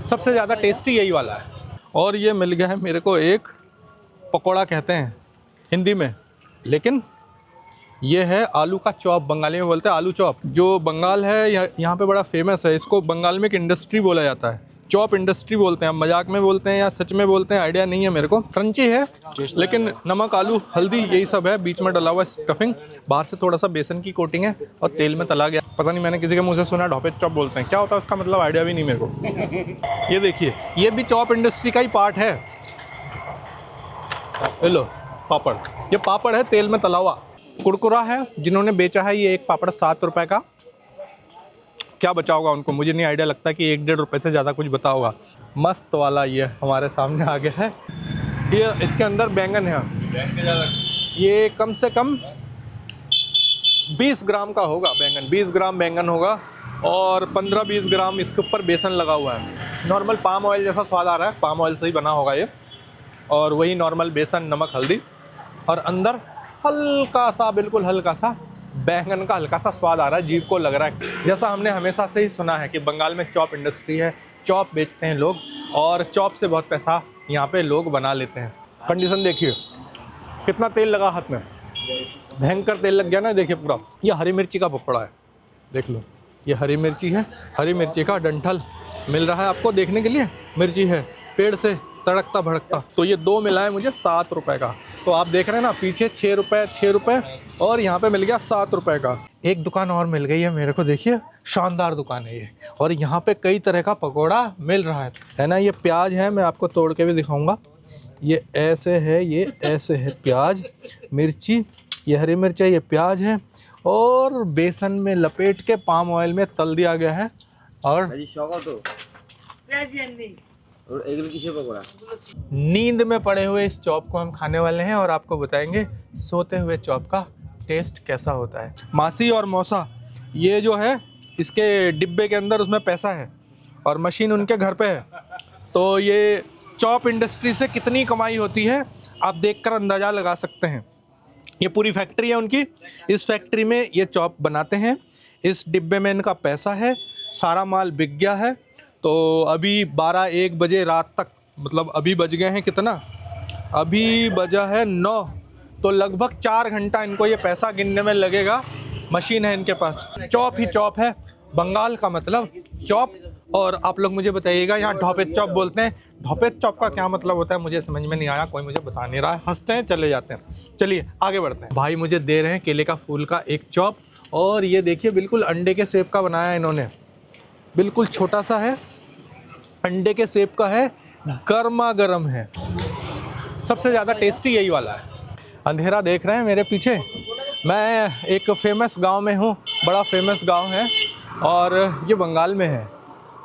सबसे ज़्यादा टेस्टी यही वाला है। और ये मिल गया है मेरे को एक पकोड़ा कहते हैं हिंदी में, लेकिन ये है आलू का चॉप, बंगाली में बोलते हैं आलू चॉप। जो बंगाल है यहाँ पे बड़ा फेमस है, इसको बंगाल में एक इंडस्ट्री बोला जाता है, चॉप इंडस्ट्री बोलते हैं। मजाक में बोलते हैं या सच में बोलते हैं आइडिया नहीं है मेरे को। क्रंची है लेकिन नमक आलू हल्दी यही सब है, बीच में डला हुआ स्टफिंग, बाहर से थोड़ा सा बेसन की कोटिंग है और तेल में तला गया। पता नहीं, मैंने किसी के मुंह से सुना ढोपे चॉप बोलते हैं, क्या होता है उसका मतलब आइडिया भी नहीं मेरे को। ये देखिए, ये भी चॉप इंडस्ट्री का ही पार्ट है। लो पापड़, ये पापड़ है तेल में तला हुआ, कुरकुरा है। जिन्होंने बेचा है ये एक पापड़ 7 रुपए का, क्या बचा होगा उनको, मुझे नहीं आइडिया, लगता है कि 1-1.5 रुपए से ज़्यादा कुछ बता होगा। मस्त वाला ये हमारे सामने आ गया है। ये इसके अंदर बैंगन है, ये कम से कम 20 ग्राम का होगा बैंगन, 20 ग्राम बैंगन होगा और 15-20 ग्राम इसके ऊपर बेसन लगा हुआ है। नॉर्मल पाम ऑयल जैसा स्वाद आ रहा है, पाम ऑयल से ही बना होगा ये, और वही नॉर्मल बेसन नमक हल्दी, और अंदर हल्का सा, बिल्कुल हल्का सा बैंगन का हल्का सा स्वाद आ रहा है, जीभ को लग रहा है। जैसा हमने हमेशा से ही सुना है कि बंगाल में चॉप इंडस्ट्री है, चॉप बेचते हैं लोग और चॉप से बहुत पैसा यहाँ पे लोग बना लेते हैं। कंडीशन देखिए, कितना तेल लगा हाथ में, भयंकर तेल लग गया ना। देखिए पूरा, ये हरी मिर्ची का पकौड़ा है, देख लो, ये हरी मिर्ची है, हरी मिर्ची का डंठल मिल रहा है आपको देखने के लिए। मिर्ची है पेड़ से तड़कता भड़कता। तो ये दो मिला है मुझे 7 रुपए का। तो आप देख रहे हैं ना, पीछे 6 रुपए और यहाँ पे मिल गया 7 रुपए का। एक दुकान और मिल गई है मेरे को, देखिए शानदार दुकान है ये, और यहाँ पे कई तरह का पकोड़ा मिल रहा है ना। ये प्याज है, मैं आपको तोड़ के भी दिखाऊंगा। ये ऐसे है, ये ऐसे है प्याज, मिर्ची, ये हरी मिर्च है, ये प्याज है, और बेसन में लपेट के पाम ऑयल में तल दिया गया है। और नींद में पड़े हुए इस चॉप को हम खाने वाले हैं और आपको बताएंगे सोते हुए चॉप का टेस्ट कैसा होता है। मासी और मौसा, ये जो है इसके डिब्बे के अंदर उसमें पैसा है और मशीन उनके घर पे है। तो ये चॉप इंडस्ट्री से कितनी कमाई होती है आप देखकर अंदाज़ा लगा सकते हैं। ये पूरी फैक्ट्री है उनकी, इस फैक्ट्री में ये चॉप बनाते हैं, इस डिब्बे में इनका पैसा है, सारा माल बिक गया है। तो अभी 12-1 बजे रात तक, मतलब अभी बज गए हैं कितना, अभी बजा है 9, तो लगभग 4 घंटा इनको ये पैसा गिनने में लगेगा। मशीन है इनके पास, चॉप ही चॉप है, बंगाल का मतलब चॉप। और आप लोग मुझे बताइएगा, यहाँ ढोपे चॉप बोलते हैं, ढोपे चॉप का क्या मतलब होता है मुझे समझ में नहीं आया, कोई मुझे बता नहीं रहा है, हंसते हैं चले जाते हैं। चलिए आगे बढ़ते हैं। भाई मुझे दे रहे हैं केले का फूल का एक चॉप, और ये देखिए बिल्कुल अंडे के शेप का बनाया है इन्होंने, बिल्कुल छोटा सा है, अंडे के शेप का है, गर्मा गर्म है। सबसे ज़्यादा टेस्टी यही वाला है। अंधेरा देख रहे हैं मेरे पीछे, मैं एक फेमस गांव में हूँ, बड़ा फेमस गांव है और ये बंगाल में है।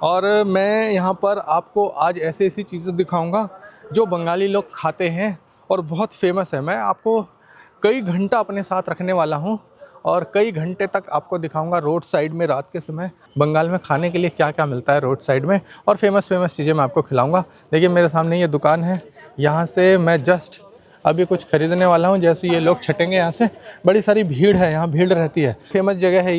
और मैं यहाँ पर आपको आज ऐसी ऐसी चीज़ें दिखाऊंगा जो बंगाली लोग खाते हैं और बहुत फेमस है। मैं आपको कई घंटा अपने साथ रखने वाला हूँ और कई घंटे तक आपको दिखाऊंगा रोड साइड में रात के समय बंगाल में खाने के लिए क्या क्या मिलता है रोड साइड में, और फेमस चीज़ें मैं आपको खिलाऊंगा। देखिए मेरे सामने ये दुकान है, यहाँ से मैं जस्ट अभी कुछ ख़रीदने वाला हूँ। जैसे ये लोग छटेंगे यहाँ से, बड़ी सारी भीड़ है, यहाँ भीड़ रहती है। फेमस जगह है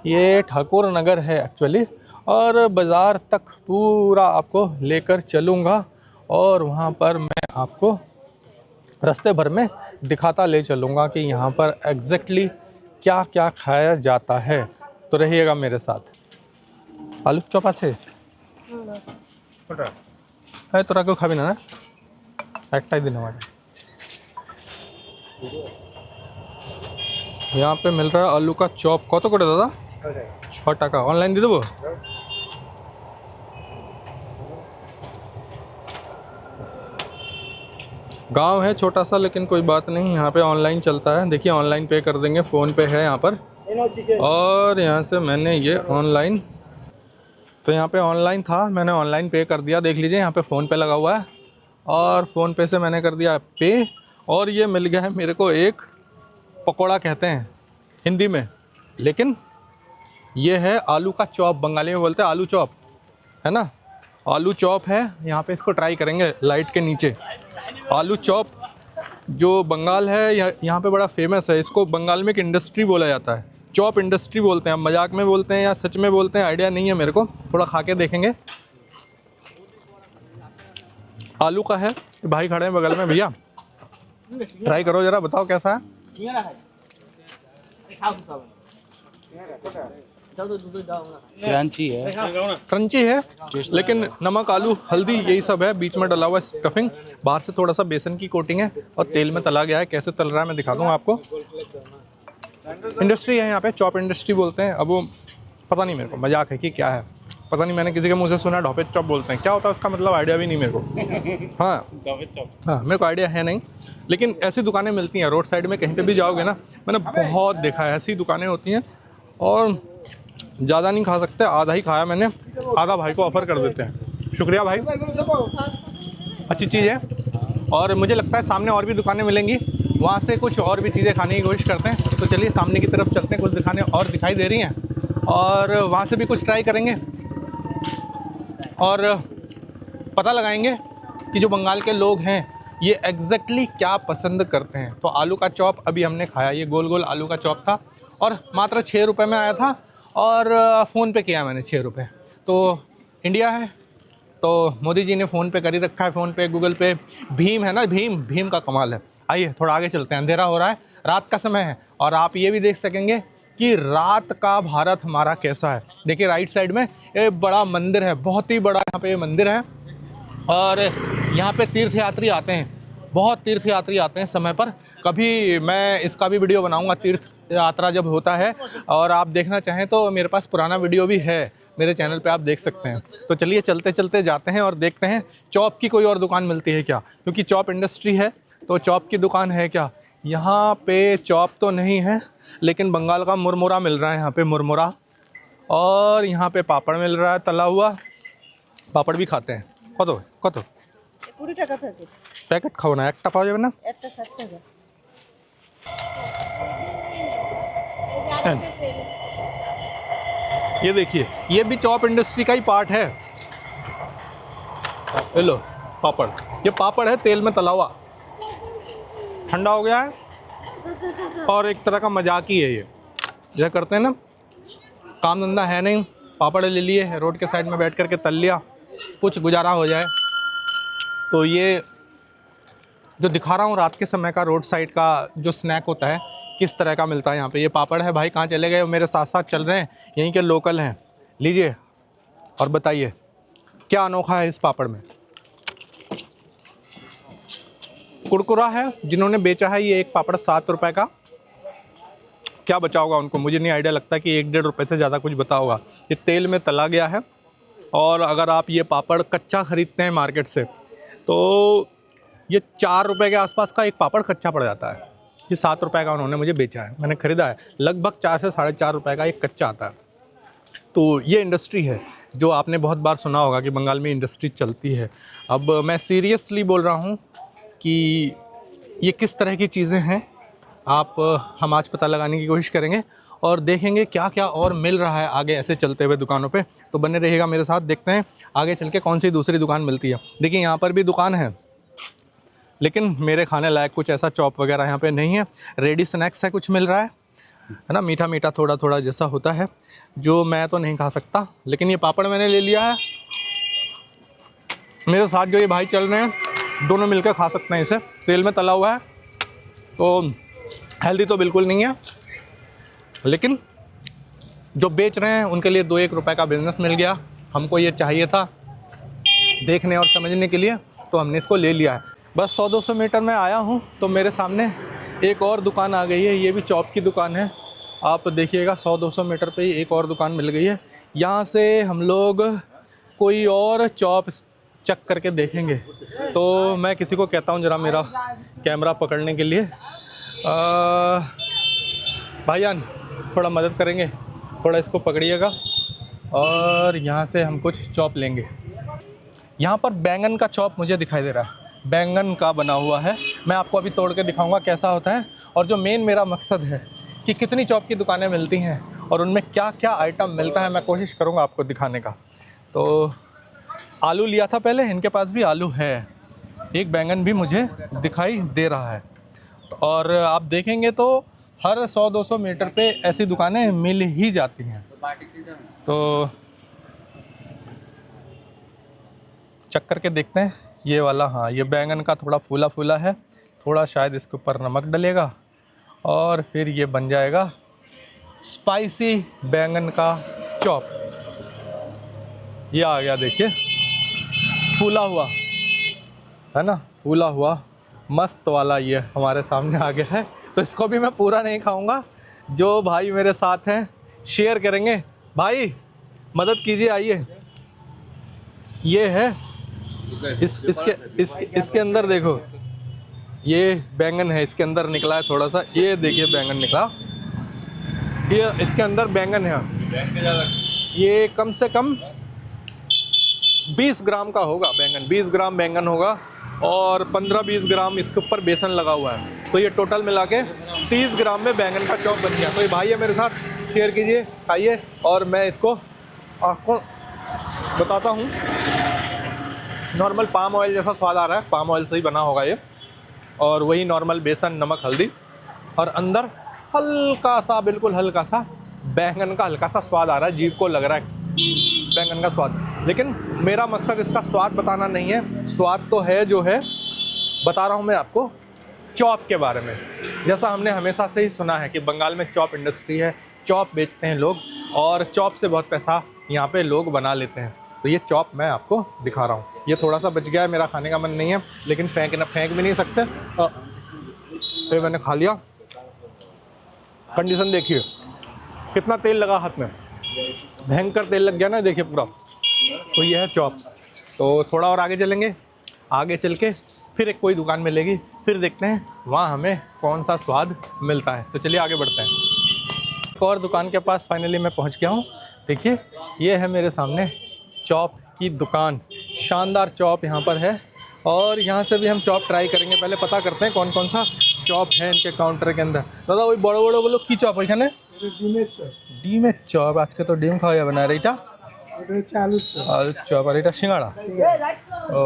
ये ठाकुर नगर है एक्चुअली, और बाज़ार तक पूरा आपको लेकर चलूँगा और वहाँ पर मैं आपको रास्ते भर में दिखाता ले चलूँगा कि यहाँ पर एग्जैक्टली क्या क्या खाया जाता है। तो रहिएगा मेरे साथ। आलू चॉप আছে है তোরা কেউ খাবি না না একটাই দিন हमारे यहाँ पे मिल रहा है आलू का चॉप। कत করে दादा? 6 টাকা। ऑनलाइन দিয়ে দেবো? गांव है छोटा सा, लेकिन कोई बात नहीं, यहाँ पे ऑनलाइन चलता है। देखिए ऑनलाइन पे कर देंगे, फ़ोन पे है यहाँ पर। और यहाँ से मैंने ये ऑनलाइन, तो यहाँ पे ऑनलाइन था, मैंने ऑनलाइन पे कर दिया। देख लीजिए यहाँ पे फ़ोन पे लगा हुआ है और फ़ोन पे से मैंने कर दिया पे। और ये मिल गया है मेरे को एक पकोड़ा कहते हैं हिंदी में, लेकिन ये है आलू का चॉप, बंगाली में बोलते हैं आलू चॉप, है ना। आलू चॉप है, यहाँ पे इसको ट्राई करेंगे लाइट के नीचे। आलू चॉप जो बंगाल है यहाँ पे बड़ा फेमस है, इसको बंगाल में एक इंडस्ट्री बोला जाता है, चॉप इंडस्ट्री बोलते हैं। मजाक में बोलते हैं या सच में बोलते हैं आइडिया नहीं है मेरे को, थोड़ा खा के देखेंगे। आलू का है। भाई खड़े हैं बगल में, भैया ट्राई करो जरा, बताओ कैसा है। क्रंची है, क्रंची है, लेकिन नमक, आलू, हल्दी यही सब है, बीच में डला हुआ स्टफिंग, बाहर से थोड़ा सा बेसन की कोटिंग है और तेल में तला गया है। कैसे तल रहा है मैं दिखा दूंगा आपको। इंडस्ट्री है यहाँ पे, चॉप इंडस्ट्री बोलते हैं। अब वो पता नहीं मेरे को मजाक है कि क्या है, पता नहीं, मैंने किसी के मुंह से सुना ढोपे चॉप बोलते हैं, क्या होता है उसका मतलब आइडिया भी नहीं मेरे को। हाँ हाँ, मेरे को आइडिया है नहीं, लेकिन ऐसी दुकानें मिलती हैं रोड साइड में, कहीं पे भी जाओगे ना, मैंने बहुत देखा है ऐसी दुकानें होती हैं। और ज़्यादा नहीं खा सकते, आधा ही खाया मैंने, आधा भाई को ऑफ़र कर देते हैं। शुक्रिया भाई, अच्छी चीज़ है। और मुझे लगता है सामने और भी दुकानें मिलेंगी, वहाँ से कुछ और भी चीज़ें खाने की कोशिश करते हैं। तो चलिए सामने की तरफ चलते हैं, कुछ दुकानें और दिखाई दे रही हैं और वहाँ से भी कुछ ट्राई करेंगे और पता लगाएंगे कि जो बंगाल के लोग हैं ये एग्जैक्टली क्या पसंद करते हैं। तो आलू का चॉप अभी हमने खाया, ये गोल गोल आलू का चॉप था और मात्र 6 रुपये में आया था और फ़ोन पे किया मैंने 6 रुपये। तो इंडिया है तो मोदी जी ने फ़ोन पे कर ही रखा है, फ़ोन पे, गूगल पे, भीम है ना, भीम का कमाल है। आइए थोड़ा आगे चलते हैं, अंधेरा हो रहा है, रात का समय है और आप ये भी देख सकेंगे कि रात का भारत हमारा कैसा है। देखिए राइट साइड में एक बड़ा मंदिर है, बहुत ही बड़ा यहाँ पे ये मंदिर है और यहाँ पे तीर्थ यात्री आते हैं, बहुत तीर्थ यात्री आते हैं समय पर। कभी मैं इसका भी वीडियो बनाऊंगा, तीर्थ यात्रा जब होता है, और आप देखना चाहें तो मेरे पास पुराना वीडियो भी है मेरे चैनल पे, आप देख सकते हैं। तो चलिए चलते चलते जाते हैं और देखते हैं चॉप की कोई और दुकान मिलती है क्या, क्योंकि चॉप इंडस्ट्री है तो चॉप की दुकान है क्या। यहाँ पे चॉप तो नहीं है, लेकिन बंगाल का मुरमुरा मिल रहा है यहाँ पे, मुरमुरा, और यहाँ पे पापड़ मिल रहा है तला हुआ, पापड़ भी खाते हैं। কত 20 টাকা থাকে প্যাকেট খাবো না, একটা পাওয়া যাবে না? একটা 60 টাকা ये देखिए, ये भी चॉप इंडस्ट्री का ही पार्ट है। ये लो पापड़, ये पापड़ है तेल में तला हुआ, ठंडा हो गया है और एक तरह का मजाक ही है ये। यह करते हैं ना, काम धंधा है नहीं, पापड़ ले लिए, रोड के साइड में बैठ करके तल लिया, कुछ गुजारा हो जाए। तो ये जो दिखा रहा हूँ रात के समय का रोड साइड का जो स्नैक होता है, किस तरह का मिलता है यहाँ पे। ये पापड़ है, भाई कहाँ चले गए, मेरे साथ साथ चल रहे हैं, यहीं के लोकल हैं। लीजिए और बताइए क्या अनोखा है इस पापड़ में। कुरकुरा है, जिन्होंने बेचा है ये एक पापड़ 7 रुपये का, क्या बचा होगा उनको, मुझे नहीं आइडिया, लगता है कि 1-1.5 रुपये से ज़्यादा कुछ बता होगा। ये तेल में तला गया है और अगर आप ये पापड़ कच्चा ख़रीदते हैं मार्केट से तो ये 4 रुपये के आसपास का एक पापड़ कच्चा पड़ जाता है। ये 7 रुपये का उन्होंने मुझे बेचा है, मैंने ख़रीदा है, लगभग 4 से 4.5 रुपये का एक कच्चा आता है। तो ये इंडस्ट्री है जो आपने बहुत बार सुना होगा कि बंगाल में इंडस्ट्री चलती है। अब मैं सीरियसली बोल रहा हूँ कि ये किस तरह की चीज़ें हैं, हम आज पता लगाने की कोशिश करेंगे और देखेंगे क्या क्या और मिल रहा है आगे ऐसे चलते हुए दुकानों पे। तो बने रहिएगा मेरे साथ, देखते हैं आगे चल के कौन सी दूसरी दुकान मिलती है। देखिए यहाँ पर भी दुकान है, लेकिन मेरे खाने लायक कुछ ऐसा चॉप वगैरह यहाँ पे नहीं है। रेडी स्नैक्स है, कुछ मिल रहा है ना, मीठा मीठा थोड़ा थोड़ा जैसा होता है, जो मैं तो नहीं खा सकता। लेकिन ये पापड़ मैंने ले लिया है, मेरे साथ जो ये भाई चल रहे हैं दोनों मिलकर खा सकते हैं इसे, तेल में तला हुआ है तो हेल्दी तो बिल्कुल नहीं है, लेकिन जो बेच रहे हैं उनके लिए 2-1 रुपये का बिज़नेस मिल गया। हमको ये चाहिए था देखने और समझने के लिए, तो हमने इसको ले लिया है। बस 100-200 मीटर में आया हूँ तो मेरे सामने एक और दुकान आ गई है, ये भी चॉप की दुकान है। आप देखिएगा 100-200 मीटर पे ही एक और दुकान मिल गई है। यहाँ से हम लोग कोई और चॉप चेक करके देखेंगे। तो मैं किसी को कहता हूँ ज़रा मेरा कैमरा पकड़ने के लिए, भाईजान थोड़ा मदद करेंगे, थोड़ा इसको पकड़िएगा और यहाँ से हम कुछ चॉप लेंगे। यहाँ पर बैंगन का चॉप मुझे दिखाई दे रहा है, बैंगन का बना हुआ है, मैं आपको अभी तोड़ के दिखाऊंगा कैसा होता है। और जो मेन मेरा मकसद है कि कितनी चॉप की दुकानें मिलती हैं और उनमें क्या क्या आइटम मिलता है, मैं कोशिश करूँगा आपको दिखाने का। तो आलू लिया था पहले, इनके पास भी आलू है, एक बैंगन भी मुझे दिखाई दे रहा है। और आप देखेंगे तो हर 100-200 मीटर पे ऐसी दुकानें मिल ही जाती हैं। तो चेक करके देखते हैं ये वाला, हाँ ये बैंगन का थोड़ा फूला फूला है, थोड़ा शायद इसके ऊपर नमक डलेगा और फिर ये बन जाएगा स्पाइसी बैंगन का चॉप। ये आ गया देखिए, फूला हुआ है ना, फूला हुआ मस्त वाला ये हमारे सामने आ गया है। तो इसको भी मैं पूरा नहीं खाऊंगा, जो भाई मेरे साथ हैं शेयर करेंगे। भाई मदद कीजिए, आइए। ये है इसके अंदर देखो, ये बैंगन है, इसके अंदर निकला है थोड़ा सा, ये देखिए बैंगन निकला, ये इसके अंदर बैंगन है। ये कम से कम 20 ग्राम का होगा बैंगन, 20 ग्राम बैंगन होगा और 15-20 ग्राम इसके ऊपर बेसन लगा हुआ है। तो ये टोटल मिला के 30 ग्राम में बैंगन का चॉप बन गया। तो ये भाई है मेरे साथ, शेयर कीजिए, खाइए। और मैं इसको आपको बताता हूँ, नॉर्मल पाम ऑयल जैसा स्वाद आ रहा है, पाम ऑयल से ही बना होगा ये, और वही नॉर्मल बेसन, नमक, हल्दी, और अंदर हल्का सा, बिल्कुल हल्का सा बैंगन का हल्का सा स्वाद आ रहा है, जीभ को लग रहा है बैंगन का स्वाद। लेकिन मेरा मकसद इसका स्वाद बताना नहीं है, स्वाद तो है जो है, बता रहा हूँ मैं आपको चॉप के बारे में। जैसा हमने हमेशा से ही सुना है कि बंगाल में चॉप इंडस्ट्री है, चॉप बेचते हैं लोग और चॉप से बहुत पैसा यहाँ पे लोग बना लेते हैं। तो ये चॉप मैं आपको दिखा रहा हूँ। ये थोड़ा सा बच गया है, मेरा खाने का मन नहीं है, लेकिन फेंक भी नहीं सकते, तो मैंने खा लिया। कंडीशन देखिए, कितना तेल लगा हाथ में, भयंकर तेल लग गया ना, देखिए पूरा। तो ये है चॉप। तो थोड़ा और आगे चलेंगे, आगे चल के फिर एक कोई दुकान मिलेगी, फिर देखते हैं वहाँ हमें कौन सा स्वाद मिलता है। तो चलिए आगे बढ़ते हैं। एक और दुकान के पास फाइनली मैं पहुँच गया हूँ। देखिए ये है मेरे सामने चॉप की दुकान, शानदार चॉप यहाँ पर है और यहाँ से भी हम चॉप ट्राई करेंगे। पहले पता करते हैं कौन कौन सा चॉप है इनके काउंटर के अंदर। दादा वही बड़ो बड़ो बोलो की चॉप है ডিমের চপ আজকে তো ডিম খাওয়া যাবে না, আর এটা আলুর চপ, আর এটা সিঙ্গাড়া। ओ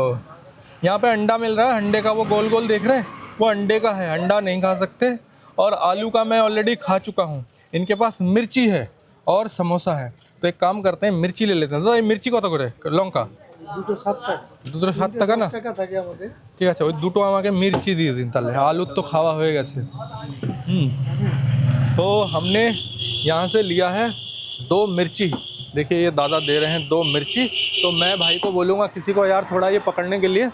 यहाँ पे अंडा मिल रहा है, अंडे का वो गोल गोल देख रहे हैं, वो अंडे का है, अंडा नहीं खा सकते। और आलू का मैं ऑलरेडी खा चुका हूँ। इनके पास मिर्ची है और समोसा है। तो एक काम करते हैं, मिर्ची ले लेते हैं। दादा ये मिर्ची कत করে লঙ্কা? দুটো 7 টাকা না, ঠিক আছে। ওই দুটো আমাকে মির্চি দিয়ে দিন তাহলে, আলুর তো খাওয়া হয়ে গেছে। तो हमने यहाँ से लिया है 2 मिर्ची। देखिए ये दादा दे रहे हैं 2 मिर्ची। तो मैं भाई को बोलूँगा किसी को यार थोड़ा ये पकड़ने के लिए।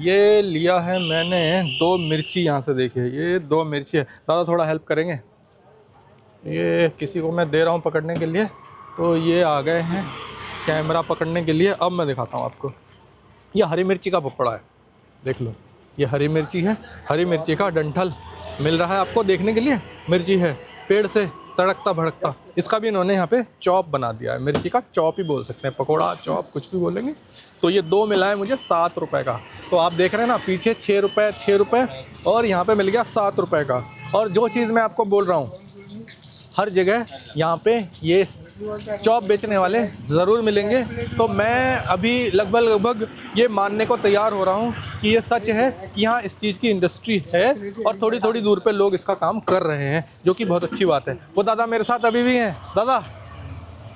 ये लिया है मैंने 2 मिर्ची यहाँ से, देखिए ये 2 मिर्ची है। दादा थोड़ा हेल्प करेंगे, ये किसी को मैं दे रहा हूँ पकड़ने के लिए। तो ये आ गए हैं कैमरा पकड़ने के लिए। अब मैं दिखाता हूँ आपको, ये हरी मिर्ची का पकौड़ा है, देख लो। ये हरी मिर्ची है, हरी मिर्ची का डंठल मिल रहा है आपको देखने के लिए। मिर्ची है पेड़ से तड़कता भड़कता, इसका भी इन्होंने यहाँ पे चॉप बना दिया है। मिर्ची का चॉप ही बोल सकते हैं, पकौड़ा चॉप कुछ भी बोलेंगे। तो ये 2 मिला है मुझे 7 रुपये का। तो आप देख रहे हैं ना, पीछे 6 रुपये और यहाँ पे मिल गया 7 रुपये का। और जो चीज़ मैं आपको बोल रहा हूँ, हर जगह यहाँ पे ये चॉप बेचने वाले ज़रूर मिलेंगे। तो मैं अभी लगभग ये मानने को तैयार हो रहा हूँ कि ये सच है कि यहाँ इस चीज़ की इंडस्ट्री है और थोड़ी थोड़ी दूर पे लोग इसका काम कर रहे हैं, जो कि बहुत अच्छी बात है। वो दादा मेरे साथ अभी भी हैं। दादा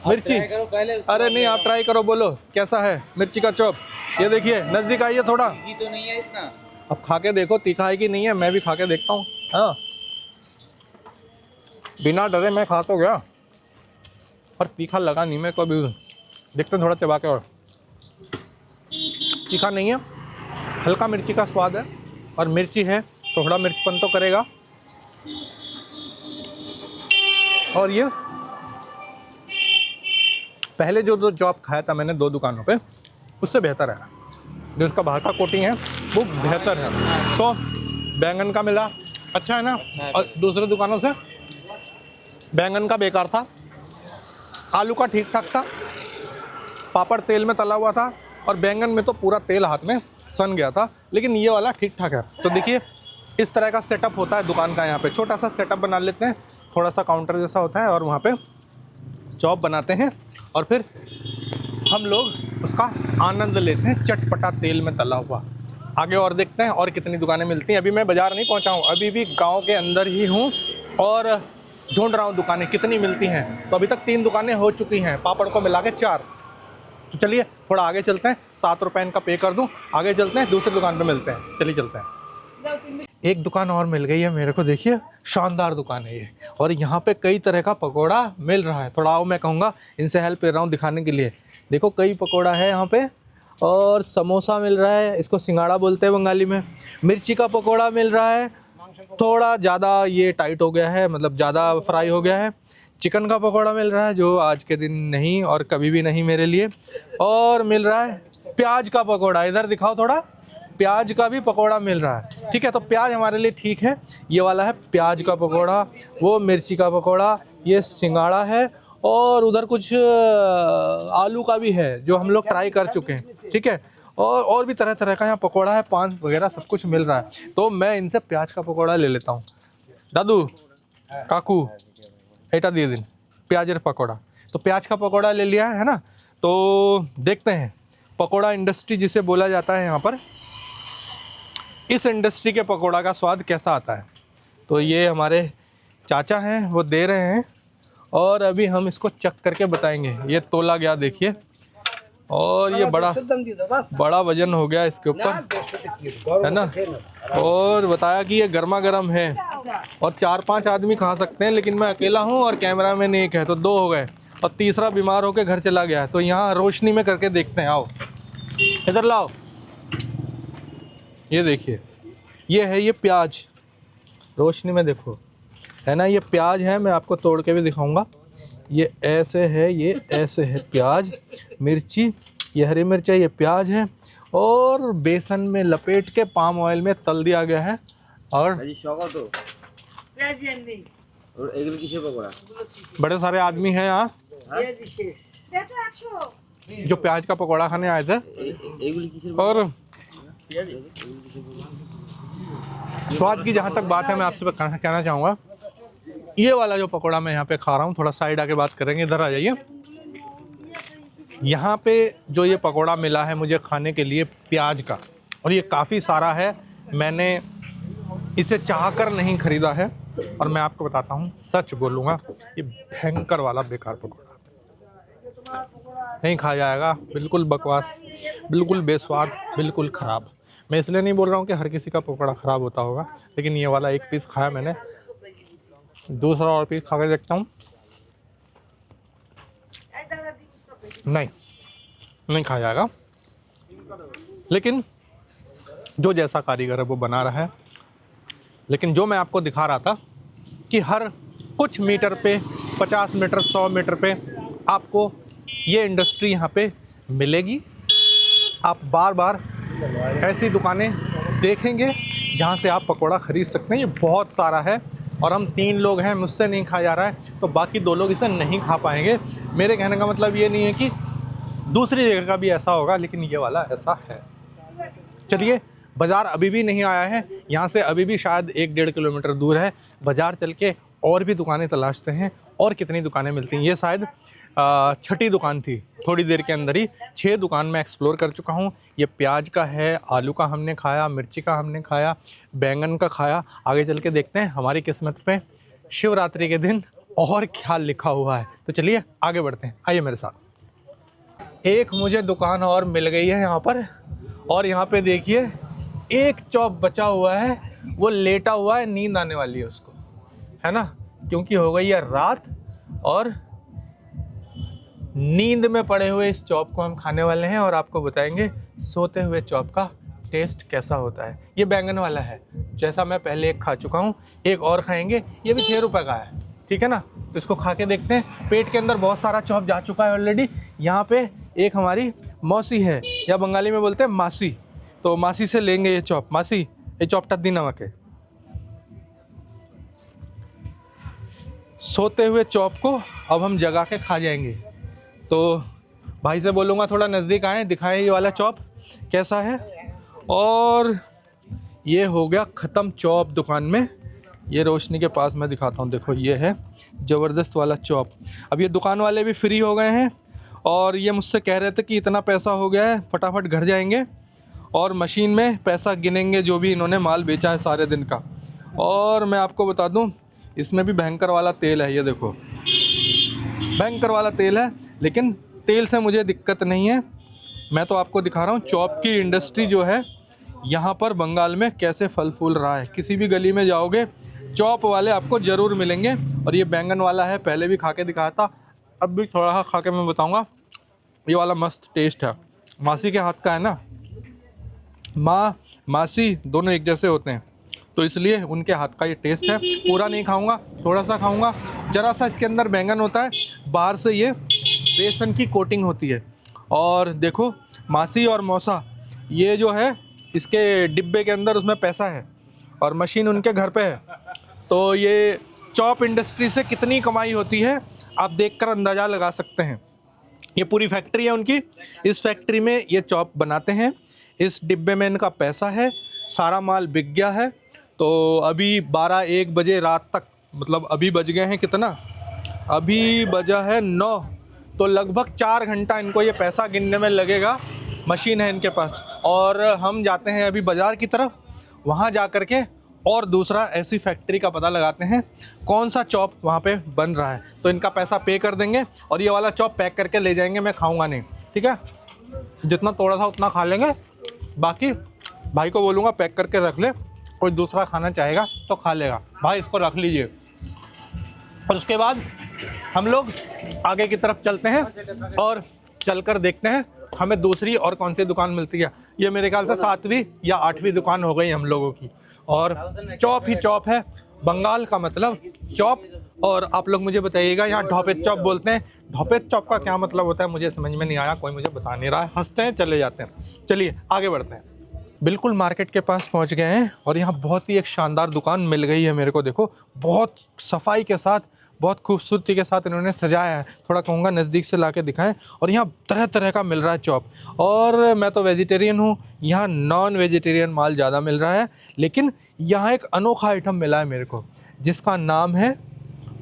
मिर्ची, अरे नहीं आप ट्राई करो, बोलो कैसा है मिर्ची का चॉप। ये देखिए नज़दीक आइए थोड़ा, तो नहीं है इतना, अब खा के देखो तीखा है कि नहीं है। मैं भी खा के देखता हूँ। हाँ बिना डरे मैं खा तो गया, और तीखा लगा नहीं मेरे को अभी। देखते हैं थोड़ा चबा के, और तीखा नहीं है, हल्का मिर्ची का स्वाद है। और मिर्ची है तो थोड़ा मिर्चपन तो करेगा। और ये पहले जो चॉप खाया था मैंने 2 दुकानों पे, उससे बेहतर है। जो इसका बाहर का कोटिंग है वो बेहतर है। तो बैंगन का मिला अच्छा है ना, और दूसरे दुकानों से बैंगन का बेकार था, आलू का ठीक ठाक था, पापड़ तेल में तला हुआ था, और बैंगन में तो पूरा तेल हाथ में सन गया था। लेकिन ये वाला ठीक ठाक है। तो देखिए इस तरह का सेटअप होता है दुकान का। यहाँ पे छोटा सा सेटअप बना लेते हैं, थोड़ा सा काउंटर जैसा होता है, और वहाँ पे चॉप बनाते हैं और फिर हम लोग उसका आनंद लेते हैं, चटपटा तेल में तला हुआ। आगे और देखते हैं और कितनी दुकानें मिलती हैं। अभी मैं बाज़ार नहीं पहुँचा हूँ, अभी भी गाँव के अंदर ही हूँ और ढूंढ रहा हूँ दुकानें कितनी मिलती हैं। तो अभी तक 3 दुकानें हो चुकी हैं, पापड़ को मिला के 4। तो चलिए थोड़ा आगे चलते हैं, 7 रुपये इनका पे कर दूँ, आगे चलते हैं, दूसरी दुकान पे मिलते हैं। चलिए चलते हैं। एक दुकान और मिल गई है मेरे को, देखिए शानदार दुकान है ये, और यहाँ पे कई तरह का पकोड़ा मिल रहा है। थोड़ा आओ, मैं कहूँगा इनसे हेल्प ले रहा हूँ दिखाने के लिए। देखो कई पकोड़ा है यहाँ पे, और समोसा मिल रहा है, इसको सिंगाड़ा बोलते हैं बंगाली में। मिर्ची का पकोड़ा मिल रहा है, थोड़ा ज़्यादा ये टाइट हो गया है, मतलब ज़्यादा फ्राई हो गया है। चिकन का पकोड़ा मिल रहा है, जो आज के दिन नहीं और कभी भी नहीं मेरे लिए। और मिल रहा है प्याज का पकोड़ा, इधर दिखाओ थोड़ा, प्याज का भी पकोड़ा मिल रहा है। ठीक है, तो प्याज हमारे लिए ठीक है, ये वाला है प्याज का पकोड़ा, वो मिर्ची का पकोड़ा, ये सिंगाड़ा है, और उधर कुछ आलू का भी है जो हम लोग ट्राई कर चुके हैं। ठीक है, और भी तरह तरह का यहाँ पकोड़ा है, पान वगैरह सब कुछ मिल रहा है। तो मैं इनसे प्याज का पकोड़ा ले लेता हूँ। दादू काकू एटा दिए दिन प्याज पकोड़ा, तो प्याज का पकोड़ा ले लिया है ना। तो देखते हैं पकोड़ा इंडस्ट्री जिसे बोला जाता है यहाँ पर, इस इंडस्ट्री के पकोड़ा का स्वाद कैसा आता है। तो ये हमारे चाचा हैं, वो दे रहे हैं, और अभी हम इसको चख करके बताएंगे। ये तोला गया देखिए, और ये बड़ा वजन हो गया इसके ऊपर, है ना। और बताया कि ये गर्मा गर्म है, और 4-5 आदमी खा सकते हैं, लेकिन मैं अकेला हूँ और कैमरा मैन एक है, तो 2 हो गए, और तीसरा बीमार होकर घर चला गया। तो यहाँ रोशनी में करके देखते हैं, आओ इधर लाओ। ये देखिए, ये है ये प्याज, रोशनी में देखो, है ना, ये प्याज है। मैं आपको तोड़ के भी दिखाऊंगा। ये ऐसे है, ये ऐसे है प्याज, मिर्ची, ये हरी मिर्च है, ये प्याज है, और बेसन में लपेट के पाम ऑयल में तल दिया गया है। और बड़े सारे आदमी हैं यहाँ जो प्याज का पकौड़ा खाने आए थे, और स्वाद की जहाँ तक बात है, मैं आपसे कहना चाहूँगा, ये वाला जो पकोड़ा मैं यहाँ पे खा रहा हूँ, थोड़ा साइड आके बात करेंगे, इधर आ जाइए। यहाँ पे जो ये पकोड़ा मिला है मुझे खाने के लिए प्याज का, और ये काफ़ी सारा है, मैंने इसे चाहकर नहीं ख़रीदा है, और मैं आपको बताता हूँ, सच बोलूँगा, ये भयंकर वाला बेकार पकोड़ा नहीं खाया जाएगा, बिल्कुल बकवास, बिल्कुल बेस्वाद, बिल्कुल ख़राब। मैं इसलिए नहीं बोल रहा हूँ कि हर किसी का पकोड़ा ख़राब होता होगा, लेकिन ये वाला एक पीस खाया मैंने, दूसरा और पीस खा के देखता हूँ। नहीं खाया जाएगा, लेकिन जो जैसा कारीगर है वो बना रहा है। लेकिन जो मैं आपको दिखा रहा था कि हर कुछ मीटर पे, 50 मीटर 100 मीटर पे आपको ये इंडस्ट्री यहाँ पे मिलेगी। आप बार बार ऐसी दुकानें देखेंगे जहाँ से आप पकोड़ा ख़रीद सकते हैं। ये बहुत सारा है, और हम 3 लोग हैं, मुझसे नहीं खाया जा रहा है, तो बाकी 2 लोग इसे नहीं खा पाएंगे। मेरे कहने का मतलब ये नहीं है कि दूसरी जगह का भी ऐसा होगा, लेकिन ये वाला ऐसा है। चलिए, बाज़ार अभी भी नहीं आया है, यहाँ से अभी भी शायद 1-1.5 किलोमीटर दूर है। बाज़ार चल के और भी दुकानें तलाशते हैं, और कितनी दुकानें मिलती हैं। ये शायद 6ठी दुकान थी, थोड़ी देर के अंदर ही 6 दुकान मैं एक्सप्लोर कर चुका हूँ। ये प्याज का है, आलू का हमने खाया, मिर्ची का हमने खाया, बैंगन का खाया। आगे चल के देखते हैं हमारी किस्मत पे शिवरात्रि के दिन और क्या लिखा हुआ है। तो चलिए आगे बढ़ते हैं, आइए मेरे साथ। एक मुझे दुकान और मिल गई है यहाँ पर, और यहाँ पे देखिए एक चॉप बचा हुआ है, वो लेटा हुआ है, नींद आने वाली है उसको, है ना, क्योंकि हो गई है रात, और नींद में पड़े हुए इस चॉप को हम खाने वाले हैं, और आपको बताएंगे सोते हुए चॉप का टेस्ट कैसा होता है। ये बैंगन वाला है, जैसा मैं पहले एक खा चुका हूँ, एक और खाएंगे, ये भी 6 रुपये का है, ठीक है ना। तो इसको खा के देखते हैं। पेट के अंदर बहुत सारा चॉप जा चुका है ऑलरेडी। यहाँ पे एक हमारी मौसी है, या बंगाली में बोलते हैं मासी, तो मासी से लेंगे ये चॉप। मासी, ये चॉप टद्दी नमक है। सोते हुए चॉप को अब हम जगा के खा जाएंगे। तो भाई से बोलूँगा थोड़ा नज़दीक आए, दिखाएं ये वाला चॉप कैसा है। और ये हो गया ख़त्म चॉप दुकान में। ये रोशनी के पास मैं दिखाता हूँ, देखो ये है ज़बरदस्त वाला चॉप। अब ये दुकान वाले भी फ्री हो गए हैं, और ये मुझसे कह रहे थे कि इतना पैसा हो गया है, फटाफट घर जाएंगे और मशीन में पैसा गिनेंगे जो भी इन्होंने माल बेचा है सारे दिन का। और मैं आपको बता दूं, इसमें भी भयंकर वाला तेल है, ये देखो भयंकर वाला तेल है, लेकिन तेल से मुझे दिक्कत नहीं है, मैं तो आपको दिखा रहा हूँ चॉप की इंडस्ट्री जो है यहाँ पर बंगाल में कैसे फल फूल रहा है। किसी भी गली में जाओगे चॉप वाले आपको ज़रूर मिलेंगे। और ये बैंगन वाला है, पहले भी खा के दिखाया था, अब भी थोड़ा सा खा के मैं बताऊँगा। ये वाला मस्त टेस्ट है, मासी के हाथ का है ना, माँ मासी दोनों एक जैसे होते हैं, तो इसलिए उनके हाथ का ये टेस्ट है। पूरा नहीं खाऊंगा, थोड़ा सा खाऊंगा। ज़रा सा इसके अंदर बैंगन होता है, बाहर से ये बेसन की कोटिंग होती है। और देखो मासी और मौसा, ये जो है इसके डिब्बे के अंदर उसमें पैसा है और मशीन उनके घर पे है। तो ये चॉप इंडस्ट्री से कितनी कमाई होती है आप देखकर अंदाज़ा लगा सकते हैं। ये पूरी फैक्ट्री है उनकी, इस फैक्ट्री में ये चॉप बनाते हैं, इस डिब्बे में इनका पैसा है, सारा माल बिक गया है। तो अभी 12-1 बजे रात तक, मतलब अभी बज गए हैं कितना, अभी बजा है 9, तो लगभग 4 घंटा इनको ये पैसा गिनने में लगेगा। मशीन है इनके पास। और हम जाते हैं अभी बाज़ार की तरफ, वहाँ जा कर के और दूसरा ऐसी फैक्ट्री का पता लगाते हैं कौन सा चॉप वहाँ पे बन रहा है। तो इनका पैसा पे कर देंगे और ये वाला चॉप पैक करके ले जाएंगे, मैं खाऊंगा नहीं, ठीक है। जितना तोड़ा था उतना खा लेंगे, बाकी भाई को बोलूँगा पैक करके रख ले, कोई दूसरा खाना चाहेगा तो खा लेगा। भाई इसको रख लीजिए। और उसके बाद हम लोग आगे की तरफ चलते हैं और चलकर देखते हैं हमें दूसरी और कौन सी दुकान मिलती है। ये मेरे ख्याल से 7वीं या 8वीं दुकान हो गई हम लोगों की। और चॉप ही चॉप है, बंगाल का मतलब चॉप। और आप लोग मुझे बताइएगा, यहाँ ढोपेत चॉप बोलते हैं, ढोपेत चॉप का क्या मतलब होता है मुझे समझ में नहीं आया, कोई मुझे बता नहीं रहा है। हंसते हैं, चले जाते हैं। चलिए आगे बढ़ते हैं। बिल्कुल मार्केट के पास पहुंच गए हैं और यहाँ बहुत ही एक शानदार दुकान मिल गई है मेरे को। देखो बहुत सफाई के साथ, बहुत खूबसूरती के साथ इन्होंने सजाया है। थोड़ा कहूँगा नज़दीक से लाके दिखाएं। और यहाँ तरह तरह का मिल रहा है चॉप। और मैं तो वेजिटेरियन हूँ, यहाँ नॉन वेजिटेरियन माल ज़्यादा मिल रहा है। लेकिन यहाँ एक अनोखा आइटम मिला है मेरे को, जिसका नाम है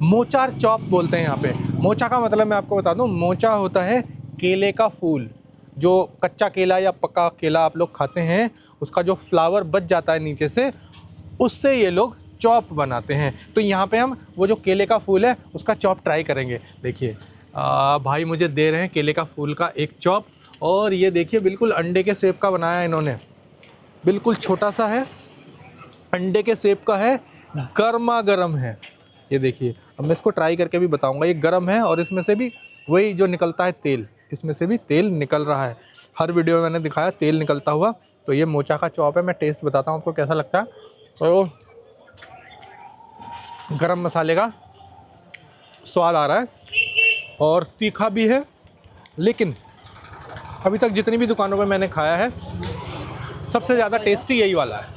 मोचार चॉप बोलते हैं यहाँ पे। मोचा का मतलब मैं आपको बता दूँ, मोचा होता है केले का फूल। जो कच्चा केला या पका केला आप लोग खाते हैं, उसका जो फ्लावर बच जाता है नीचे से, उससे ये लोग चॉप बनाते हैं। तो यहाँ पे हम वो जो केले का फूल है उसका चॉप ट्राई करेंगे। देखिए भाई मुझे दे रहे हैं केले का फूल का एक चॉप। और ये देखिए बिल्कुल अंडे के शेप का बनाया है इन्होंने, बिल्कुल छोटा सा है, अंडे के शेप का है, गर्मा गर्म है। ये देखिए, अब मैं इसको ट्राई करके भी बताऊंगा। ये गर्म है और इसमें से भी वही जो निकलता है तेल, इसमें से भी तेल निकल रहा है। हर वीडियो में मैंने दिखाया तेल निकलता हुआ। तो ये मोचा का चॉप है, मैं टेस्ट बताता हूँ आपको कैसा लगता है। तो गरम मसाले का स्वाद आ रहा है और तीखा भी है। लेकिन अभी तक जितनी भी दुकानों पे मैंने खाया है, सबसे ज़्यादा टेस्टी यही वाला है,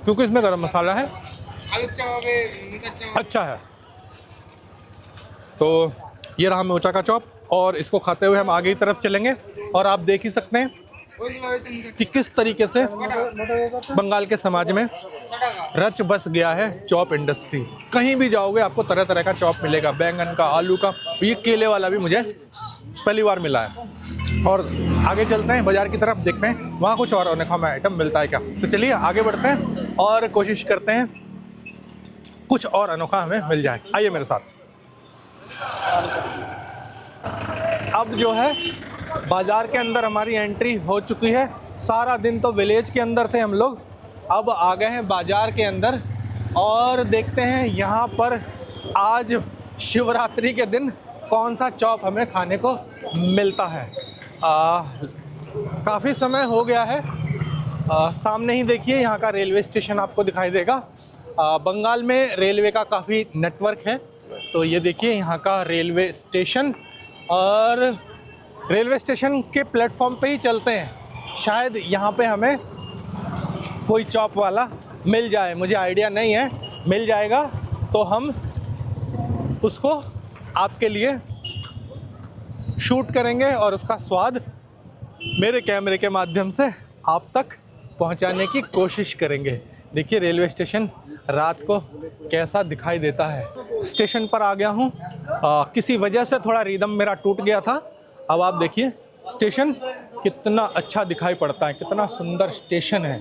क्योंकि इसमें गरम मसाला है, अच्छा है। तो ये रहा मोचा का चॉप और इसको खाते हुए हम आगे की तरफ चलेंगे। और आप देख ही सकते हैं कि किस तरीके से बंगाल के समाज में रच बस गया है चॉप इंडस्ट्री। कहीं भी जाओगे आपको तरह तरह का चॉप मिलेगा, बैंगन का, आलू का। ये केले वाला भी मुझे पहली बार मिला है। और आगे चलते हैं बाज़ार की तरफ, देखते हैं वहाँ कुछ और अनोखा आइटम मिलता है क्या। तो चलिए आगे बढ़ते हैं और कोशिश करते हैं कुछ और अनोखा हमें मिल जाए। आइए मेरे साथ। अब जो है बाज़ार के अंदर हमारी एंट्री हो चुकी है। सारा दिन तो विलेज के अंदर थे हम लोग, अब आ गए हैं बाज़ार के अंदर। और देखते हैं यहाँ पर आज शिवरात्रि के दिन कौन सा चॉप हमें खाने को मिलता है। काफ़ी समय हो गया है। सामने ही देखिए यहाँ का रेलवे स्टेशन आपको दिखाई देगा। बंगाल में रेलवे का काफ़ी नेटवर्क है। तो ये देखिए यहाँ का रेलवे स्टेशन, और रेलवे स्टेशन के प्लेटफॉर्म पे ही चलते हैं। शायद यहाँ पे हमें कोई चॉप वाला मिल जाए, मुझे आइडिया नहीं है, मिल जाएगा तो हम उसको आपके लिए शूट करेंगे और उसका स्वाद मेरे कैमरे के माध्यम से आप तक पहुंचाने की कोशिश करेंगे। देखिए रेलवे स्टेशन रात को कैसा दिखाई देता है। स्टेशन पर आ गया हूँ, किसी वजह से थोड़ा रिदम मेरा टूट गया था। अब आप देखिए स्टेशन कितना अच्छा दिखाई पड़ता है, कितना सुंदर स्टेशन है।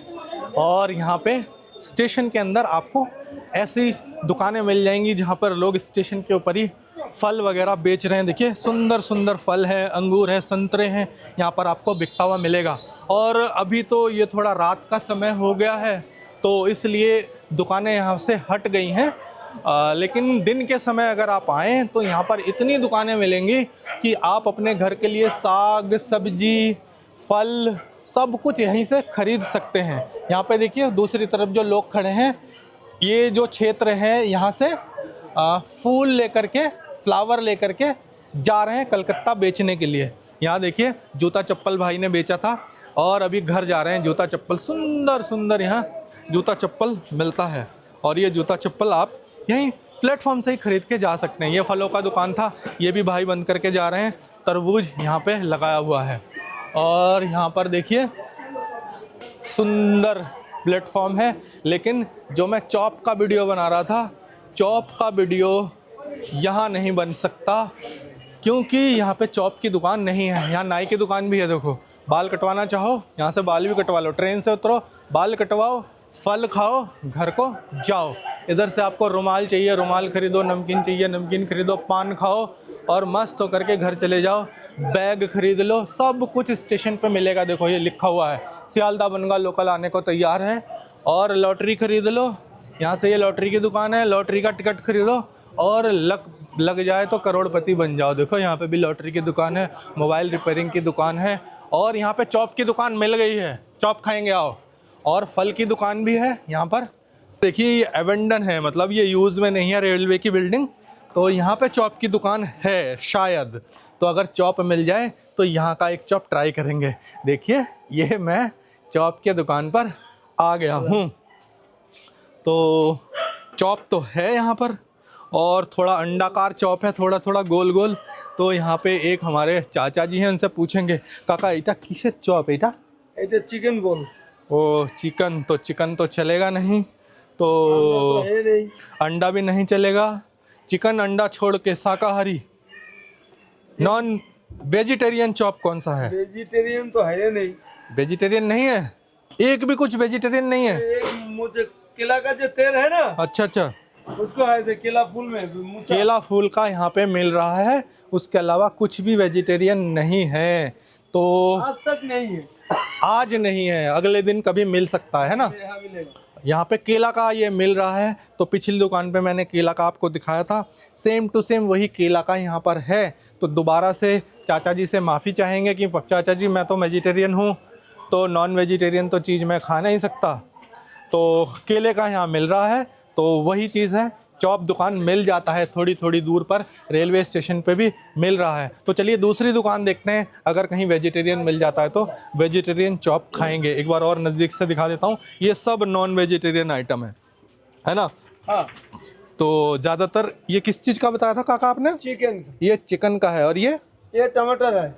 और यहाँ पे स्टेशन के अंदर आपको ऐसी दुकानें मिल जाएंगी जहाँ पर लोग स्टेशन के ऊपर ही फल वगैरह बेच रहे हैं। देखिए सुंदर सुंदर फल है, अंगूर है, संतरे हैं, यहाँ पर आपको बिकता हुआ मिलेगा। और अभी तो ये थोड़ा रात का समय हो गया है तो इसलिए दुकानें यहाँ से हट गई हैं। लेकिन दिन के समय अगर आप आएँ तो यहाँ पर इतनी दुकानें मिलेंगी कि आप अपने घर के लिए साग सब्जी फल सब कुछ यहीं से खरीद सकते हैं। यहाँ पे देखिए दूसरी तरफ जो लोग खड़े हैं, ये जो क्षेत्र है यहाँ से फूल लेकर के, फ्लावर लेकर के जा रहे हैं कलकत्ता बेचने के लिए। यहाँ देखिए जूता चप्पल भाई ने बेचा था और अभी घर जा रहे हैं। जूता चप्पल सुंदर सुंदर यहाँ जूता चप्पल मिलता है और ये जूता चप्पल आप यहीं प्लेटफॉर्म से ही खरीद के जा सकते हैं। ये फलों का दुकान था, ये भी भाई बंद करके जा रहे हैं। तरबूज यहाँ पे लगाया हुआ है और यहाँ पर देखिए सुंदर प्लेटफॉर्म है। लेकिन जो मैं चॉप का वीडियो बना रहा था, चॉप का वीडियो यहाँ नहीं बन सकता क्योंकि यहाँ पे चॉप की दुकान नहीं है। यहाँ नाई की दुकान भी है। देखो बाल कटवाना चाहो यहाँ से बाल भी कटवा लो, ट्रेन से उतरो बाल कटवाओ, फल खाओ, घर को जाओ। इधर से आपको रुमाल चाहिए रुमाल खरीदो, नमकीन चाहिए नमकीन खरीदो, पान खाओ और मस्त होकर के घर चले जाओ। बैग खरीद लो, सब कुछ स्टेशन पे मिलेगा। देखो ये लिखा हुआ है सियालदा बनगा लोकल आने को तैयार है। और लॉटरी खरीद लो, यहाँ से ये लॉटरी की दुकान है, लॉटरी का टिकट खरीदो और लग जाए तो करोड़पति बन जाओ। देखो यहाँ पे भी लॉटरी की दुकान है, मोबाइल रिपेयरिंग की दुकान है और यहाँ पे चॉप की दुकान मिल गई है, चॉप खाएंगे आओ। और फल की दुकान भी है यहाँ पर। देखिए ये एवेंडन है, मतलब ये यूज़ में नहीं है रेलवे की बिल्डिंग, तो यहाँ पे चॉप की दुकान है शायद। तो अगर चॉप मिल जाए तो यहाँ का एक चॉप ट्राई करेंगे। देखिए ये मैं चॉप के दुकान पर आ गया हूँ। तो चॉप तो है यहाँ पर और थोड़ा अंडाकार चॉप है, थोड़ा थोड़ा गोल गोल। तो यहाँ पे एक हमारे चाचा जी हैं, उनसे पूछेंगे काका इटा किसे चॉप इटा? এটা চিকেন বল। ओ चिकन तो चलेगा नहीं, तो है नहीं। अंडा भी नहीं चलेगा। चिकन अंडा छोड़ के शाकाहारी नॉन वेजिटेरियन चॉप कौन सा है? वेजिटेरियन तो है नहीं। वेजिटेरियन नहीं है, एक भी कुछ वेजिटेरियन नहीं है। एक मुझे केला का जो तेल है ना, अच्छा अच्छा, उसको है थे केला फूल में मूसा। केला फूल का यहाँ पे मिल रहा है, उसके अलावा कुछ भी वेजिटेरियन नहीं है। तो आज तक नहीं है। आज नहीं है, अगले दिन कभी मिल सकता है ना। यहाँ मिलेगा। यहाँ पे केला का ये मिल रहा है। तो पिछली दुकान पे मैंने केला का आपको दिखाया था, सेम टू सेम वही केला का यहाँ पर है। तो दोबारा से चाचा जी से माफ़ी चाहेंगे कि चाचा जी मैं तो वेजिटेरियन हूँ, तो नॉन वेजिटेरियन तो चीज़ मैं खा नहीं सकता। तो केले का यहाँ मिल रहा है, तो वही चीज़ है। चॉप दुकान मिल जाता है थोड़ी थोड़ी दूर पर, रेलवे स्टेशन पे भी मिल रहा है। तो चलिए दूसरी दुकान देखते हैं, अगर कहीं वेजिटेरियन मिल जाता है तो वेजिटेरियन चॉप खाएंगे। एक बार और नज़दीक से दिखा देता हूँ, ये सब नॉन वेजिटेरियन आइटम है ना। हाँ तो ज़्यादातर ये किस चीज़ का बताया था काका आपने? चिकन। ये चिकन का है और ये टमाटर है,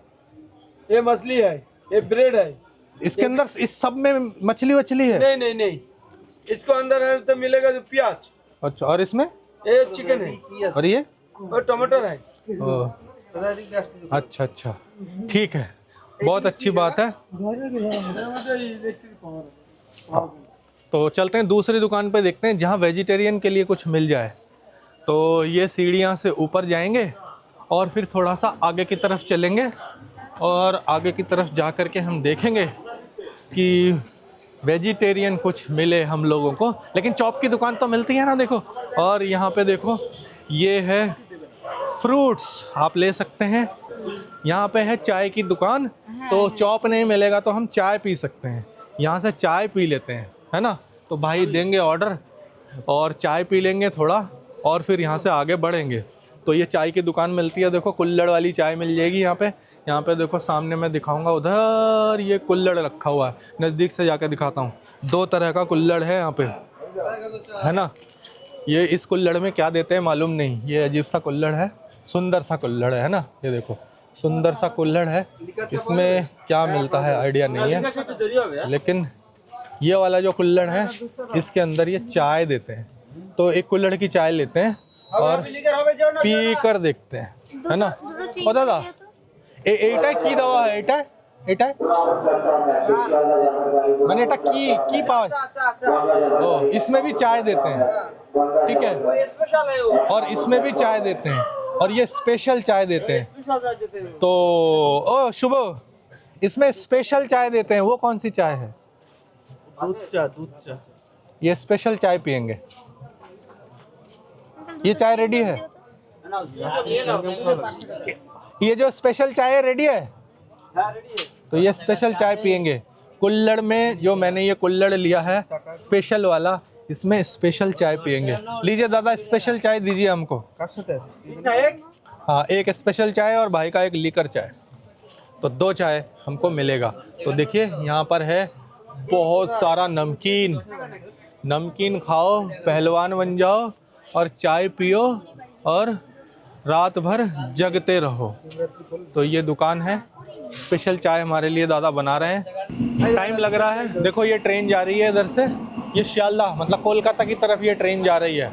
ये मछली है, ये ब्रेड है। इसके अंदर इस सब में मछली वछली है? नहीं नहीं नहीं, इसको अंदर है तो मिलेगा जो प्याज। अच्छा, और इसमें ये चिकन है और ये और टमाटर है। ओ, अच्छा अच्छा ठीक है, बहुत अच्छी बात है। तो चलते हैं दूसरी दुकान पे, देखते हैं जहाँ वेजिटेरियन के लिए कुछ मिल जाए। तो ये सीढ़ियाँ से ऊपर जाएंगे और फिर थोड़ा सा आगे की तरफ चलेंगे और आगे की तरफ जा कर के हम देखेंगे कि वेजिटेरियन कुछ मिले हम लोगों को। लेकिन चॉप की दुकान तो मिलती है ना, देखो। और यहाँ पे देखो ये है फ्रूट्स, आप ले सकते हैं। यहाँ पे है चाय की दुकान, तो चॉप नहीं मिलेगा तो हम चाय पी सकते हैं। यहाँ से चाय पी लेते हैं, है ना। तो भाई देंगे ऑर्डर और चाय पी लेंगे थोड़ा और फिर यहाँ से आगे बढ़ेंगे। तो ये चाय की दुकान मिलती है, देखो कुल्हड़ वाली चाय मिल जाएगी यहाँ पे देखो सामने मैं दिखाऊंगा, उधर ये कुल्हड़ रखा हुआ है, नज़दीक से जाकर दिखाता हूँ। 2 तरह का कुल्हड़ है यहाँ पे, है ना। ये इस कुल्हड़ में क्या देते हैं मालूम नहीं, ये अजीब सा कुल्हड़ है, सुंदर सा कुल्हड़ है ना। ये देखो सुंदर सा कुल्हड़ है, इसमें क्या मिलता है आइडिया नहीं है। लेकिन ये वाला जो कुल्हड़ है इसके अंदर ये चाय देते हैं। तो एक कुल्हड़ की चाय लेते हैं और पी कर देखते हैं, है ना। और दादा एटा की दवा है, एटा मैंने एटा की पावा। ओ इसमें भी चाय देते हैं, ठीक है, और इसमें भी चाय देते हैं और ये स्पेशल चाय देते हैं। तो ओ शुभ, इसमें स्पेशल चाय देते हैं, वो कौन सी चाय है? दूध चा। ये स्पेशल चाय पियेंगे। ये चाय रेडी है? ये जो स्पेशल चाय है रेडी है? तो ये स्पेशल चाय पियेंगे। कुल्हड़ में जो मैंने ये कुल्हड़ लिया है स्पेशल वाला, इसमें स्पेशल चाय पियेंगे। लीजिए दादा, स्पेशल चाय दीजिए हमको। हाँ, एक स्पेशल चाय और भाई का एक लीकर चाय, तो 2 चाय हमको मिलेगा। तो देखिए यहाँ पर है बहुत सारा नमकीन। नमकीन खाओ, पहलवान बन जाओ और चाय पियो और रात भर जगते रहो। तो ये दुकान है, स्पेशल चाय हमारे लिए दादा बना रहे हैं। टाइम लग रहा है, देखो ये ट्रेन जा रही है इधर से, ये शियालदाह मतलब कोलकाता की तरफ ये ट्रेन जा रही है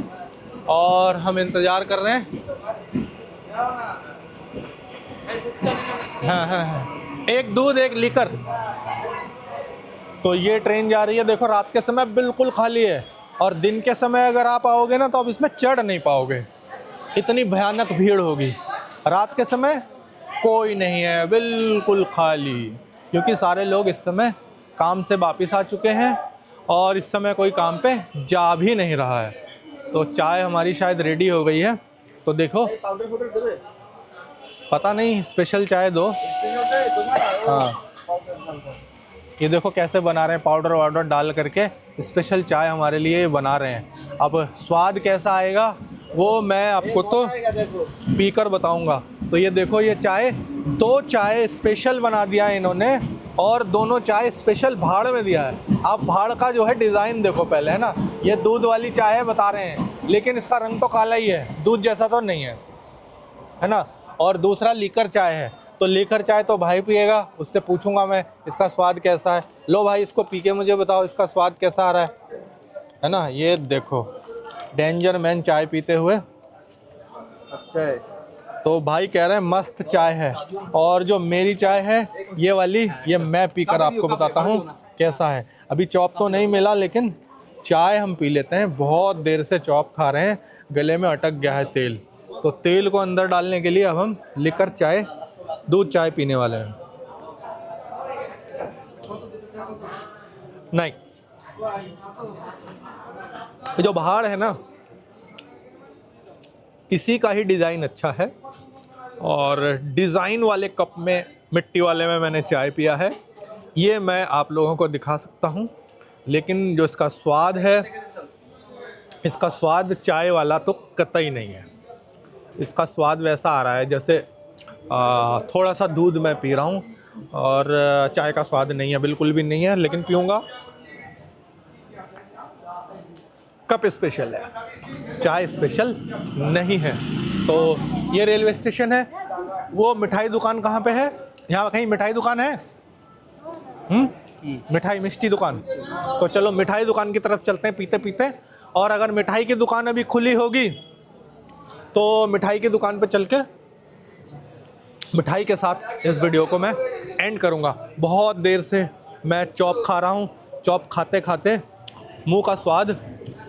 और हम इंतज़ार कर रहे हैं। हाँ, एक दूध एक लीकर। तो ये ट्रेन जा रही है, देखो रात के समय बिल्कुल खाली है और दिन के समय अगर आप आओगे ना तो आप इसमें चढ़ नहीं पाओगे, इतनी भयानक भीड़ होगी। रात के समय कोई नहीं है, बिल्कुल खाली, क्योंकि सारे लोग इस समय काम से वापस आ चुके हैं और इस समय कोई काम पे जा भी नहीं रहा है। तो चाय हमारी शायद रेडी हो गई है, तो देखो पता नहीं, स्पेशल चाय दो। हाँ, ये देखो कैसे बना रहे हैं, पाउडर वाउडर डाल करके स्पेशल चाय हमारे लिए बना रहे हैं। अब स्वाद कैसा आएगा वो मैं आपको तो पीकर बताऊंगा। तो ये देखो, ये चाय 2 चाय स्पेशल बना दिया है इन्होंने और दोनों चाय स्पेशल भाड़ में दिया है। आप भाड़ का जो है डिज़ाइन देखो पहले, है ना, ये दूध वाली चाय है बता रहे हैं, लेकिन इसका रंग तो काला ही है, दूध जैसा तो नहीं है ना। और दूसरा लीकर चाय है, तो लीकर चाय तो भाई पिएगा, उससे पूछूंगा मैं इसका स्वाद कैसा है। लो भाई, इसको पी के मुझे बताओ इसका स्वाद कैसा आ रहा है ना। ये देखो डेंजर मैन चाय पीते हुए। अच्छा है। तो भाई कह रहे हैं मस्त चाय है, और जो मेरी चाय है ये वाली, ये मैं पीकर आपको बताता हूँ कैसा है। अभी चॉप तो नहीं मिला, लेकिन चाय हम पी लेते हैं। बहुत देर से चॉप खा रहे हैं, गले में अटक गया है तेल। तो तेल को अंदर डालने के लिए अब हम लीकर चाय, दूध चाय पीने वाले हैं। नहीं, जो बाहर है ना, इसी का ही डिज़ाइन अच्छा है और डिज़ाइन वाले कप में, मिट्टी वाले में मैंने चाय पिया है। ये मैं आप लोगों को दिखा सकता हूँ, लेकिन जो इसका स्वाद है, इसका स्वाद चाय वाला तो कतई नहीं है। इसका स्वाद वैसा आ रहा है जैसे थोड़ा सा दूध मैं पी रहा हूँ, और चाय का स्वाद नहीं है, बिल्कुल भी नहीं है। लेकिन पीऊँगा, कप स्पेशल है, चाय स्पेशल नहीं है। तो ये रेलवे स्टेशन है। वो मिठाई दुकान कहाँ पे है? यहाँ कहीं मिठाई दुकान है? मिठाई मिष्टी दुकान। तो चलो मिठाई दुकान की तरफ चलते हैं पीते पीते, और अगर मिठाई की दुकान अभी खुली होगी तो मिठाई की दुकान पे चल के मिठाई के साथ इस वीडियो को मैं एंड करूँगा। बहुत देर से मैं चॉप खा रहा हूँ, चॉप खाते खाते मुंह का स्वाद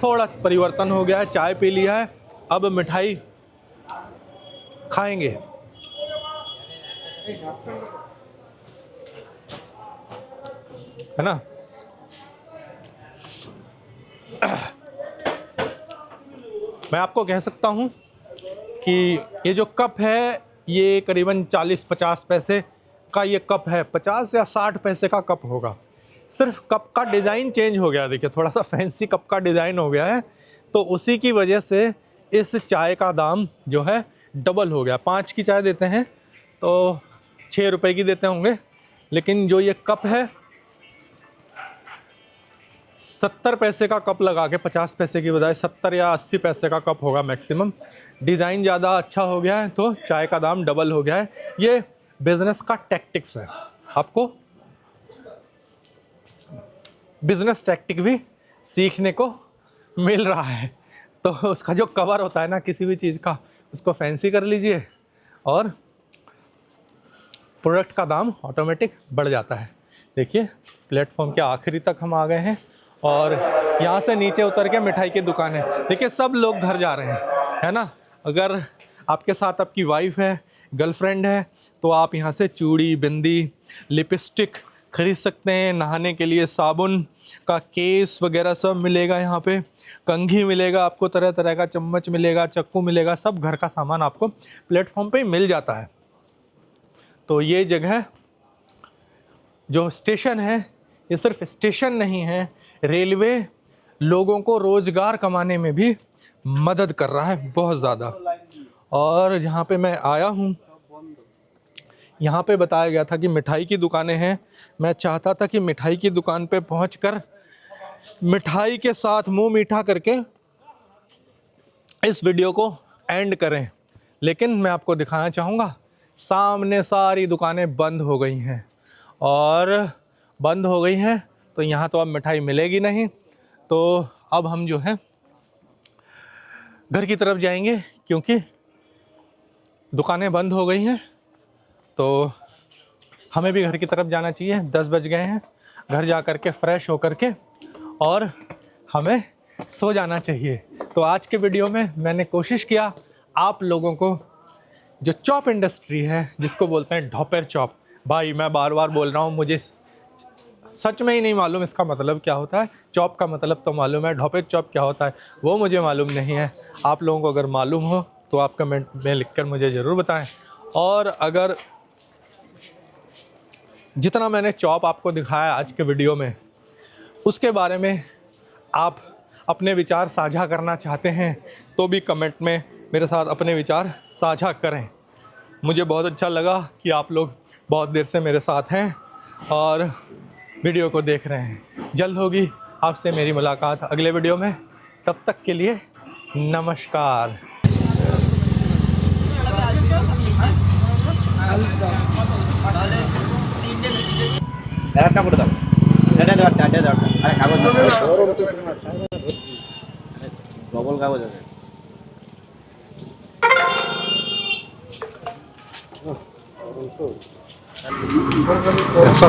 थोड़ा परिवर्तन हो गया है। चाय पी लिया है, अब मिठाई खाएंगे। है ना। मैं आपको कह सकता हूँ कि ये जो कप है ये करीबन 40-50 पैसे का ये कप है, 50 या 60 पैसे का कप होगा। सिर्फ कप का डिज़ाइन चेंज हो गया, देखिए थोड़ा सा फैंसी कप का डिज़ाइन हो गया है, तो उसी की वजह से इस चाय का दाम जो है डबल हो गया। 5 की चाय देते हैं तो 6 रुपए की देते होंगे, लेकिन जो ये कप है 70 पैसे का कप लगा के, 50 पैसे की बजाय 70 या 80 पैसे का कप होगा मैक्सिमम। डिज़ाइन ज़्यादा अच्छा हो गया है तो चाय का दाम डबल हो गया है। ये बिज़नेस का टैक्टिक्स है, आपको बिज़नेस टैक्टिक भी सीखने को मिल रहा है। तो उसका जो कवर होता है ना किसी भी चीज़ का, उसको फैंसी कर लीजिए और प्रोडक्ट का दाम ऑटोमेटिक बढ़ जाता है। देखिए प्लेटफॉर्म के आखिरी तक हम आ गए हैं और यहाँ से नीचे उतर के मिठाई की दुकान है। देखिए सब लोग घर जा रहे हैं, है ना। अगर आपके साथ आपकी वाइफ है, गर्लफ्रेंड है, तो आप यहाँ से चूड़ी, बिंदी, लिपस्टिक खरीद सकते हैं। नहाने के लिए साबुन का केस वगैरह सब मिलेगा यहाँ पे, कंघी मिलेगा आपको, तरह तरह का चम्मच मिलेगा, चक्कू मिलेगा, सब घर का सामान आपको प्लेटफॉर्म पे ही मिल जाता है। तो ये जगह जो स्टेशन है, ये सिर्फ स्टेशन नहीं है, रेलवे लोगों को रोज़गार कमाने में भी मदद कर रहा है बहुत ज़्यादा। और जहाँ पे मैं आया हूँ, यहाँ पे बताया गया था कि मिठाई की दुकानें हैं। मैं चाहता था कि मिठाई की दुकान पे पहुँचकर मिठाई के साथ मुंह मीठा करके इस वीडियो को एंड करें, लेकिन मैं आपको दिखाना चाहूँगा सामने सारी दुकानें बंद हो गई हैं, और बंद हो गई हैं तो यहाँ तो अब मिठाई मिलेगी नहीं। तो अब हम जो है घर की तरफ जाएंगे, क्योंकि दुकानें बंद हो गई हैं। तो हमें भी घर की तरफ जाना चाहिए, 10 बज गए हैं। घर जा कर के फ्रेश हो कर के और हमें सो जाना चाहिए। तो आज के वीडियो में मैंने कोशिश किया आप लोगों को जो चॉप इंडस्ट्री है, जिसको बोलते हैं ढोपेर चॉप, भाई मैं बार बार बोल रहा हूँ, मुझे सच में ही नहीं मालूम इसका मतलब क्या होता है। चॉप का मतलब तो मालूम है, ढोपेर चॉप क्या होता है वो मुझे मालूम नहीं है। आप लोगों को अगर मालूम हो तो आप कमेंट में लिखकर मुझे ज़रूर बताएं। और अगर जितना मैंने चॉप आपको दिखाया आज के वीडियो में, उसके बारे में आप अपने विचार साझा करना चाहते हैं तो भी कमेंट में मेरे साथ अपने विचार साझा करें। मुझे बहुत अच्छा लगा कि आप लोग बहुत देर से मेरे साथ हैं और वीडियो को देख रहे हैं। जल्द होगी आपसे मेरी मुलाकात अगले वीडियो में, तब तक के लिए नमस्कार। একটা করে দাও, এটা দাও, এটা দাও, আরে কাগজ ডবল কাগজ আছে। ऐसा